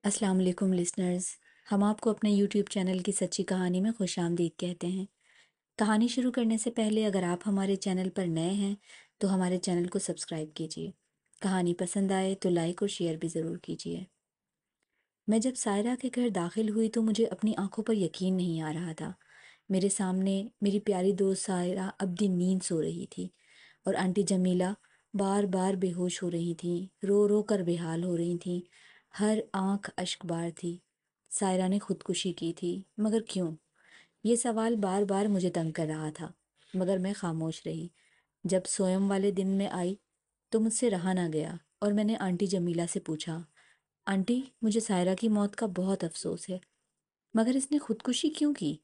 السلام علیکم لسنرز، ہم آپ کو اپنے یوٹیوب چینل کی سچی کہانی میں خوش آمدید کہتے ہیں۔ کہانی شروع کرنے سے پہلے اگر آپ ہمارے چینل پر نئے ہیں تو ہمارے چینل کو سبسکرائب کیجیے۔ کہانی پسند آئے تو لائک اور شیئر بھی ضرور کیجیے۔ میں جب سائرہ کے گھر داخل ہوئی تو مجھے اپنی آنکھوں پر یقین نہیں آ رہا تھا۔ میرے سامنے میری پیاری دوست سائرہ ابدی نیند سو رہی تھی اور آنٹی جمیلہ بار بار بے ہوش ہو رہی تھیں، رو رو کر بے حال ہو رہی تھیں، ہر آنکھ اشک بار تھی۔ سائرہ نے خودکشی کی تھی، مگر کیوں؟ یہ سوال بار بار مجھے تنگ کر رہا تھا، مگر میں خاموش رہی۔ جب سویم والے دن میں آئی تو مجھ سے رہا نہ گیا اور میں نے آنٹی جمیلہ سے پوچھا، آنٹی مجھے سائرہ کی موت کا بہت افسوس ہے، مگر اس نے خودکشی کیوں کی؟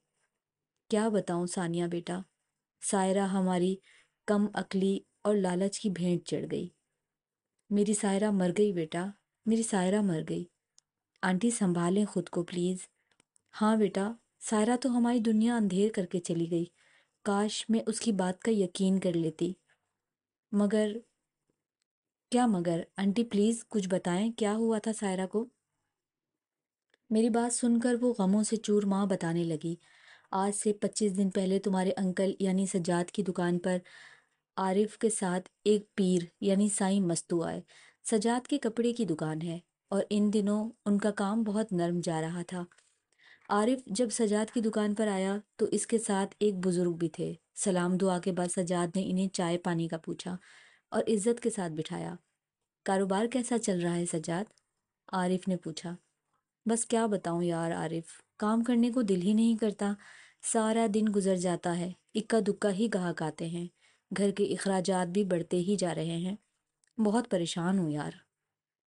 کیا بتاؤں ثانیہ بیٹا، سائرہ ہماری کم عقلی اور لالچ کی بھینٹ چڑھ گئی۔ میری سائرہ مر گئی بیٹا، میری سائرہ مر گئی۔ آنٹی سنبھالیں خود کو پلیز۔ ہاں بیٹا، سائرہ تو ہماری دنیا اندھیر کر کے چلی گئی، کاش میں اس کی بات کا یقین کر لیتی۔ مگر کیا مگر؟ آنٹی پلیز کچھ بتائیں، کیا ہوا تھا سائرہ کو؟ میری بات سن کر وہ غموں سے چور ماں بتانے لگی، آج سے 25 دن پہلے تمہارے انکل یعنی سجاد کی دکان پر عارف کے ساتھ ایک پیر یعنی سائیں مستو آئے۔ سجاد کے کپڑے کی دکان ہے اور ان دنوں ان کا کام بہت نرم جا رہا تھا۔ عارف جب سجاد کی دکان پر آیا تو اس کے ساتھ ایک بزرگ بھی تھے۔ سلام دعا کے بعد سجاد نے انہیں چائے پانی کا پوچھا اور عزت کے ساتھ بٹھایا۔ کاروبار کیسا چل رہا ہے سجاد؟ عارف نے پوچھا۔ بس کیا بتاؤں یار عارف، کام کرنے کو دل ہی نہیں کرتا، سارا دن گزر جاتا ہے، اکا دکا ہی گاہک آتے ہیں، گھر کے اخراجات بھی بڑھتے ہی جا رہے ہیں، بہت پریشان ہوں یار۔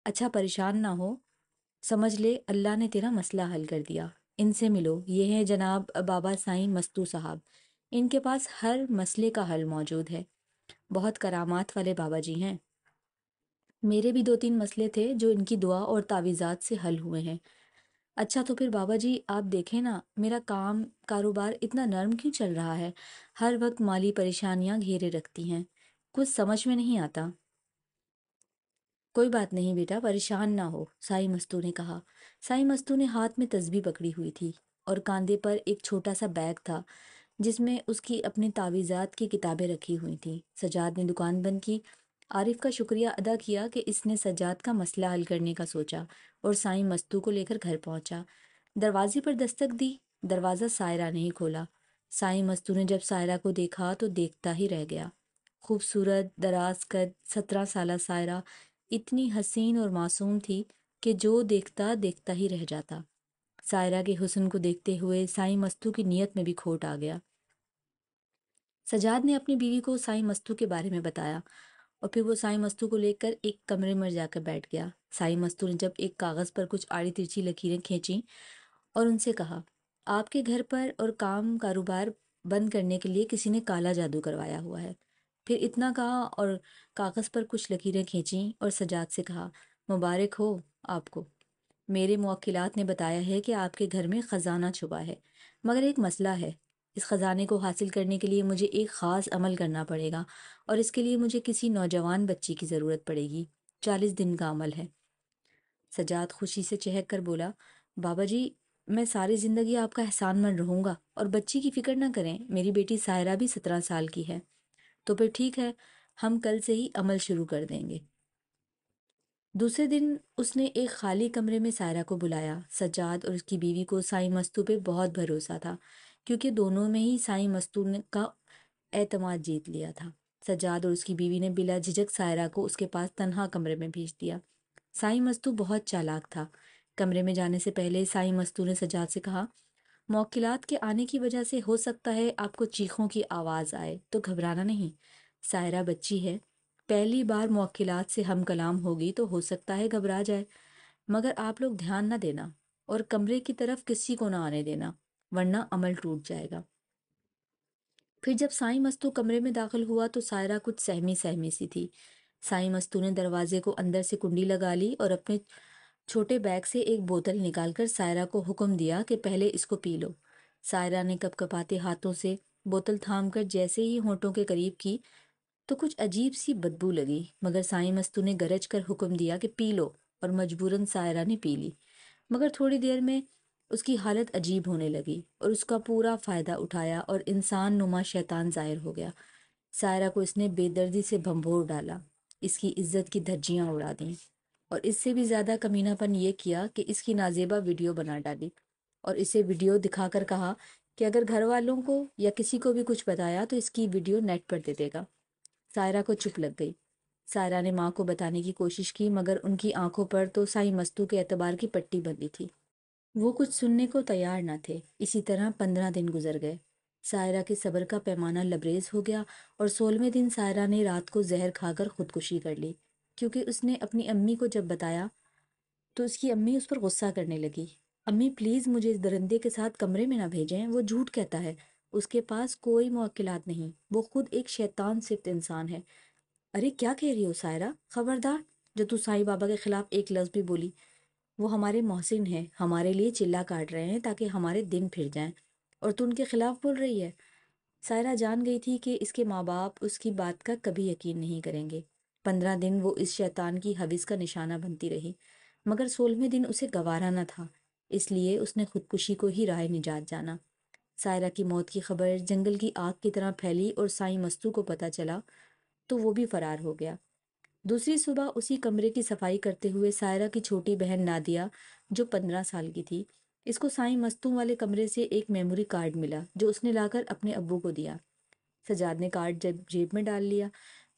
اچھا پریشان نہ ہو، سمجھ لے اللہ نے تیرا مسئلہ حل کر دیا۔ ان سے ملو، یہ ہیں جناب بابا سائیں مستو صاحب، ان کے پاس ہر مسئلے کا حل موجود ہے، بہت کرامات والے بابا جی ہیں۔ میرے بھی 2-3 مسئلے تھے جو ان کی دعا اور تعویذات سے حل ہوئے ہیں۔ اچھا تو پھر بابا جی آپ دیکھیں نا، میرا کاروبار اتنا نرم کیوں چل رہا ہے؟ ہر وقت مالی پریشانیاں گھیرے رکھتی ہیں، کچھ سمجھ میں نہیں آتا۔ کوئی بات نہیں بیٹا، پریشان نہ ہو، سائی مستو نے کہا۔ سائی مستو نے ہاتھ میں تسبیح پکڑی ہوئی تھی اور کاندھے پر ایک چھوٹا سا بیگ تھا جس میں اس کی اپنی تعویذات کی کتابیں رکھی ہوئی تھیں۔ سجاد نے دکان بند کی، عارف کا شکریہ ادا کیا کہ اس نے سجاد کا مسئلہ حل کرنے کا سوچا، اور سائی مستو کو لے کر گھر پہنچا۔ دروازے پر دستک دی، دروازہ سائرہ نے ہی کھولا۔ سائی مستو نے جب سائرہ کو دیکھا تو دیکھتا ہی رہ گیا۔ خوبصورت، دراز قد، 17 سالہ سائرہ اتنی حسین اور معصوم تھی کہ جو دیکھتا دیکھتا ہی رہ جاتا۔ سائرہ کے حسن کو دیکھتے ہوئے سائی مستو کی نیت میں بھی کھوٹ آ گیا۔ سجاد نے اپنی بیوی کو سائی مستو کے بارے میں بتایا اور پھر وہ سائی مستو کو لے کر ایک کمرے میں جا کر بیٹھ گیا۔ سائی مستو نے جب ایک کاغذ پر کچھ آڑی ترچھی لکیریں کھینچیں اور ان سے کہا، آپ کے گھر پر اور کاروبار بند کرنے کے لیے کسی نے کالا جادو کروایا ہوا ہے۔ پھر اتنا کہا اور کاغذ پر کچھ لکیریں کھینچیں اور سجاد سے کہا، مبارک ہو آپ کو، میرے موکلات نے بتایا ہے کہ آپ کے گھر میں خزانہ چھپا ہے، مگر ایک مسئلہ ہے، اس خزانے کو حاصل کرنے کے لیے مجھے ایک خاص عمل کرنا پڑے گا اور اس کے لیے مجھے کسی نوجوان بچی کی ضرورت پڑے گی، 40 دن کا عمل ہے۔ سجاد خوشی سے چہک کر بولا، بابا جی میں ساری زندگی آپ کا احسان مند رہوں گا، اور بچی کی فکر نہ کریں، میری بیٹی سائرہ بھی 17 سال کی ہے۔ تو پھر ٹھیک ہے، ہم کل سے ہی عمل شروع کر دیں گے۔ دوسرے دن اس نے ایک خالی کمرے میں سائرہ کو بلایا۔ سجاد اور اس کی بیوی کو سائی مستو پہ بہت بھروسہ تھا، کیونکہ دونوں میں ہی سائی مستو کا اعتماد جیت لیا تھا۔ سجاد اور اس کی بیوی نے بلا جھجک سائرہ کو اس کے پاس تنہا کمرے میں بھیج دیا۔ سائی مستو بہت چالاک تھا۔ کمرے میں جانے سے پہلے سائی مستو نے سجاد سے کہا، موکلات کے آنے کی وجہ سے ہو سکتا ہے آپ کو چیخوں کی آواز آئے، تو گھبرانا نہیں، سائرہ بچی ہے، پہلی بار موکلات سے ہم کلام ہوگی تو ہو سکتا ہے گھبرا جائے، مگر آپ لوگ دھیان نہ دینا اور کمرے کی طرف کسی کو نہ آنے دینا، ورنہ عمل ٹوٹ جائے گا۔ پھر جب سائی مستو کمرے میں داخل ہوا تو سائرہ کچھ سہمی سہمی سی تھی۔ سائی مستو نے دروازے کو اندر سے کنڈی لگا لی اور اپنے چھوٹے بیگ سے ایک بوتل نکال کر سائرہ کو حکم دیا کہ پہلے اس کو پی لو۔ سائرہ نے کپ کپاتے ہاتھوں سے بوتل تھام کر جیسے ہی ہونٹوں کے قریب کی تو کچھ عجیب سی بدبو لگی، مگر سائی مستو نے گرج کر حکم دیا کہ پی لو، اور مجبوراً سائرہ نے پی لی۔ مگر تھوڑی دیر میں اس کی حالت عجیب ہونے لگی اور اس کا پورا فائدہ اٹھایا اور انسان نما شیطان ظاہر ہو گیا۔ سائرہ کو اس نے بے دردی سے بھنبور ڈالا، اس کی عزت کی دھجیاں اڑا دیں، اور اس سے بھی زیادہ کمینہ پن یہ کیا کہ اس کی نازیبہ ویڈیو بنا ڈالی اور اسے ویڈیو دکھا کر کہا کہ اگر گھر والوں کو یا کسی کو بھی کچھ بتایا تو اس کی ویڈیو نیٹ پر دے دے گا۔ سائرہ کو چپ لگ گئی۔ سائرہ نے ماں کو بتانے کی کوشش کی مگر ان کی آنکھوں پر تو سائیں مستو کے اعتبار کی پٹی بندھی تھی۔ وہ کچھ سننے کو تیار نہ تھے۔ اسی طرح 15 دن گزر گئے۔ سائرہ کے صبر کا پیمانہ لبریز ہو گیا اور 16ویں دن سائرہ نے رات کو زہر کھا کر خودکشی کر لی، کیونکہ اس نے اپنی امی کو جب بتایا تو اس کی امی اس پر غصہ کرنے لگی۔ امی پلیز مجھے اس درندے کے ساتھ کمرے میں نہ بھیجیں، وہ جھوٹ کہتا ہے، اس کے پاس کوئی موکلات نہیں، وہ خود ایک شیطان صفت انسان ہے۔ ارے کیا کہہ رہی ہو سائرہ؟ خبردار جو تو سائیں بابا کے خلاف ایک لفظ بھی بولی۔ وہ ہمارے محسن ہیں، ہمارے لیے چلہ کاٹ رہے ہیں تاکہ ہمارے دن پھر جائیں، اور تو ان کے خلاف بول رہی ہے۔ سائرہ جان گئی تھی کہ اس کے ماں باپ اس کی بات کا کبھی یقین نہیں کریں گے۔ 15 دن وہ اس شیطان کی حوث کا نشانہ بنتی رہی، مگر 16ویں دن اسے گوارا نہ تھا، اس لیے اس نے خودکشی کو ہی راہ نجات جانا۔ سائرہ کی موت کی خبر جنگل کی آگ کی طرح پھیلی اور سائیں مستو کو پتہ چلا تو وہ بھی فرار ہو گیا۔ دوسری صبح اسی کمرے کی صفائی کرتے ہوئے سائرہ کی چھوٹی بہن نادیہ جو 15 سال کی تھی، اس کو سائیں مستوں والے کمرے سے ایک میموری کارڈ ملا جو اس نے لا کر اپنے ابو کو دیا۔ سجاد نے کارڈ جیب میں ڈال لیا۔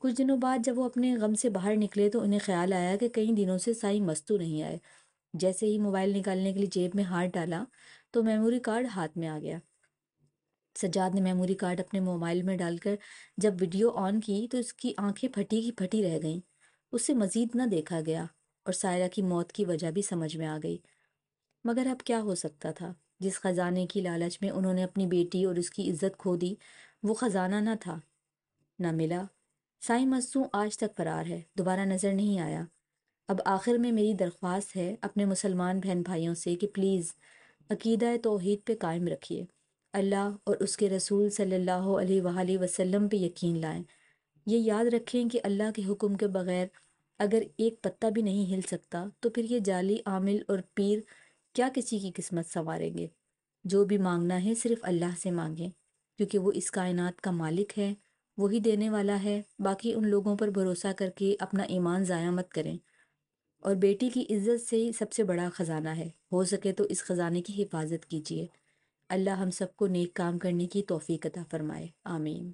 کچھ دنوں بعد جب وہ اپنے غم سے باہر نکلے تو انہیں خیال آیا کہ کئی دنوں سے سائیں مستو نہیں آئے۔ جیسے ہی موبائل نکالنے کے لیے جیب میں ہاتھ ڈالا تو میموری کارڈ ہاتھ میں آ گیا۔ سجاد نے میموری کارڈ اپنے موبائل میں ڈال کر جب ویڈیو آن کی تو اس کی آنکھیں پھٹی کی پھٹی رہ گئیں۔ اس سے مزید نہ دیکھا گیا اور سائرہ کی موت کی وجہ بھی سمجھ میں آ گئی۔ مگر اب کیا ہو سکتا تھا؟ جس خزانے کی لالچ میں انہوں نے اپنی بیٹی اور اس کی عزت کھو دی، وہ خزانہ نہ تھا، نہ ملا۔ سائیں مستوں آج تک فرار ہے، دوبارہ نظر نہیں آیا۔ اب آخر میں میری درخواست ہے اپنے مسلمان بہن بھائیوں سے کہ پلیز عقیدہ توحید پہ قائم رکھیے، اللہ اور اس کے رسول صلی اللہ علیہ وآلہ وسلم پہ یقین لائیں۔ یہ یاد رکھیں کہ اللہ کے حکم کے بغیر اگر ایک پتہ بھی نہیں ہل سکتا تو پھر یہ جعلی عامل اور پیر کیا کسی کی قسمت سنواریں گے۔ جو بھی مانگنا ہے صرف اللہ سے مانگیں، کیونکہ وہ اس کائنات کا مالک ہے، وہی دینے والا ہے۔ باقی ان لوگوں پر بھروسہ کر کے اپنا ایمان ضائع مت کریں، اور بیٹی کی عزت سے ہی سب سے بڑا خزانہ ہے، ہو سکے تو اس خزانے کی حفاظت کیجیے۔ اللہ ہم سب کو نیک کام کرنے کی توفیق عطا فرمائے، آمین۔